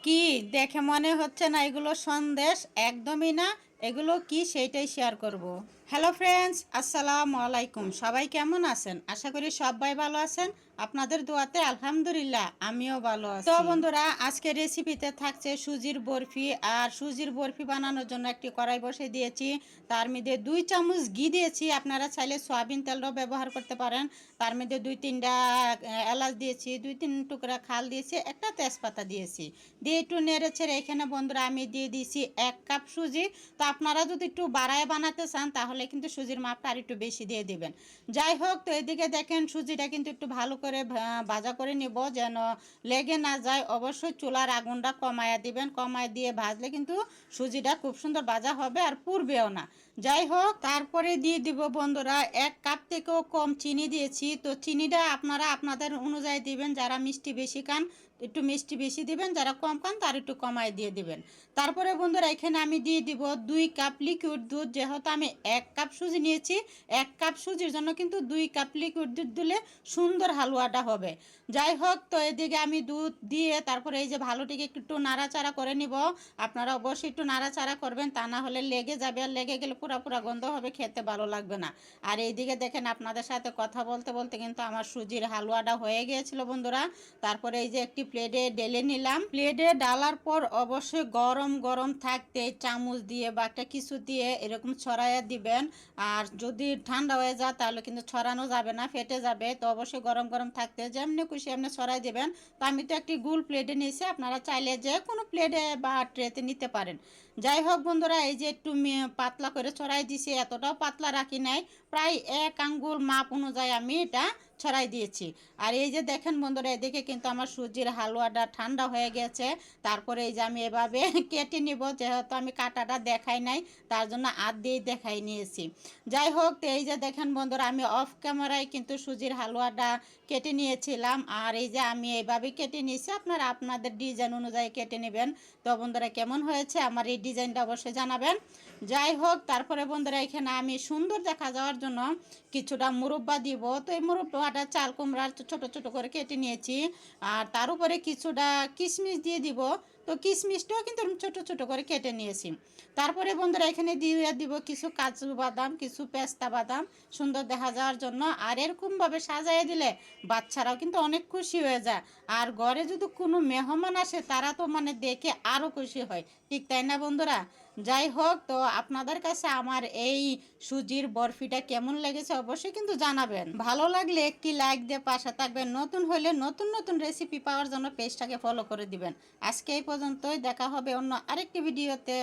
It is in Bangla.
কি দেখে মনে হচ্ছে না এগুলো সন্দেশ? একদমই না। এগুলো কি সেইটাই শেয়ার করব। হ্যালো ফ্রেন্ডস, আসসালামু আলাইকুম। সবাই কেমন আছেন? আশা করি সবাই ভালো আছেন। আপনাদের দোয়াতে আলহামদুলিল্লাহ আমিও ভালো আছি। তো বন্ধুরা, আজকে রেসিপিতে থাকছে সুজির বরফি। আর সুজির বরফি বানানোর জন্য একটি কড়াই বসে দিয়েছি। তার মধ্যে 2 চামচ ঘি দিয়েছি। আপনারা চাইলে সয়াবিন তেলও ব্যবহার করতে পারেন। তার মধ্যে 2-3টা এলাচ দিয়েছি, 2-3 টুকরা খাল দিয়েছি, একটা তেজপাতা দিয়েছি। দিয়ে একটু নেড়ে ছেড়ে এখানে বন্ধুরা আমি দিয়ে দিয়েছি 1 কাপ সুজি। তো আপনারা যদি একটু বাড়ায় বানাতে চান তাহলে কিন্তু সুজির মাপটা আর একটু বেশি দিয়ে দিবেন। যাই হোক, তো এদিকে দেখেন সুজিটা কিন্তু একটু ভালো করে ভাজা করে নিব, যেন লেগে না যায়। অবশ্যই চুলার আগুনটা কমায়া দিবেন, কমায় দিয়ে ভাজলে কিন্তু সুজিটা খুব সুন্দর ভাজা হবে আর পুড়বেও না। যাই হোক, তারপরে দিয়ে দিব বন্ধুরা 1 কাপ থেকেও কম চিনি দিয়েছি। তো চিনিটা আপনারা আপনাদের অনুযায়ী দিবেন। যারা মিষ্টি বেশি খান একটু মিষ্টি বেশি দিবেন, যারা কম খান তার একটু কমায় দিয়ে দিবেন। তারপরে বন্ধুরা এখানে আমি দিয়ে দিব 2 কাপ লিকুইড দুধ। যেহেতু আমি 1 কাপ সুজি নিয়েছি, 1 কাপ সুজির জন্য কিন্তু 2 কাপ লিকুইড দুধ দিলে সুন্দর হালুয়াটা হবে। যাই হোক, তো এদিকে আমি দুধ দিয়ে তারপরে এই যে ভালোটিকে একটু নাড়াচাড়া করে নিব। আপনারা অবশ্যই একটু নাড়াচাড়া করবেন, তা না হলে লেগে যাবে, আর লেগে গেলে পুরা পুরা গন্ধ হবে, খেতে ভালো লাগবে না। আর এইদিকে দেখেন আপনাদের সাথে কথা বলতে বলতে কিন্তু আমার সুজির হালুয়াটা হয়ে গিয়েছিল বন্ধুরা। তারপরে এই যে একটি প্লেটে ঢেলে নিলাম। প্লেটে ডালার পর অবশ্যই গরম গরম থাকতে চামচ দিয়ে বা একটা কিছু দিয়ে এরকম ছড়াইয়া দিবেন। আর যদি ঠান্ডা হয়ে যায় তাহলে কিন্তু ছড়ানো যাবে না, ফেটে যাবে। তো অবশ্যই গরম গরম থাকতে যেমনি খুশি এমনি ছড়াই দেবেন। তো আমি তো একটি গোল প্লেটে নিয়েছি, আপনারা চাইলে যে কোনো প্লেটে বা ট্রেতে নিতে পারেন। যাই হোক বন্ধুরা, এই যে একটু পাতলা করে ছড়াই দিছি, এতটাও পাতলা রাখি নাই, প্রায় 1 আঙ্গুল মাপ অনুযায়ী আমি এটা ছড়াই দিয়েছি। আর এই যে দেখেন বন্ধুরা, এদিকে কিন্তু আমার সুজির হালুয়াটা ঠান্ডা হয়ে গেছে। তারপরে এই যে আমি এভাবে কেটে নিব, যেহেতু আমি কাটাটা দেখাই নাই তার জন্য হাত দিয়েই দেখাই নিয়েছি। যাই হোক, তো এই যে দেখেন বন্ধুরা, আমি অফ ক্যামেরায় কিন্তু সুজির হালুয়াটা কেটে নিয়েছিলাম। আর এই যে আমি এইভাবে কেটে নিয়েছি, আপনারা আপনাদের ডিজাইন অনুযায়ী কেটে নেবেন। তো বন্ধুরা, কেমন হয়েছে আমার এই ডিজাইনটা অবশ্যই জানাবেন। যাই হোক, তারপরে বন্ধুরা এখানে আমি সুন্দর দেখা যাওয়ার জন্য কিছুটা মুরব্বা দিব। তো এই মুরব্বাটা চাল কুমড়ার ছোট ছোট করে কেটে নিয়েছি। আর তার উপরে কিছুটা কিশমিশ দিয়ে দিব। তো কিশমিশটাও কিন্তু ছোট ছোট করে কেটে নিয়েছি। তারপরে বন্ধুরা এখানে দিয়ে দিব কিছু কাজু বাদাম, কিছু পেস্তা বাদাম, সুন্দর দেখা যাওয়ার জন্য। আর এরকমভাবে সাজাই দিলে বাচ্চারাও কিন্তু অনেক খুশি হয়ে যায়। আর ঘরে যদি কোনো মেহমান আসে তারা তো মানে দেখে আরও খুশি হয়, ঠিক তাই না বন্ধুরা? যাই হোক, তো আপনাদের কাছে আমার এই সুজির বরফিটা কেমন লেগেছে অবশ্যই কিন্তু জানাবেন। ভালো লাগলে একটি লাইক দিয়ে পাশে থাকবেন। নতুন হলে নতুন নতুন রেসিপি পাওয়ার জন্য পেজটাকে ফলো করে দিবেন। আজকে এই পর্যন্তই, দেখা হবে অন্য আরেকটি ভিডিওতে।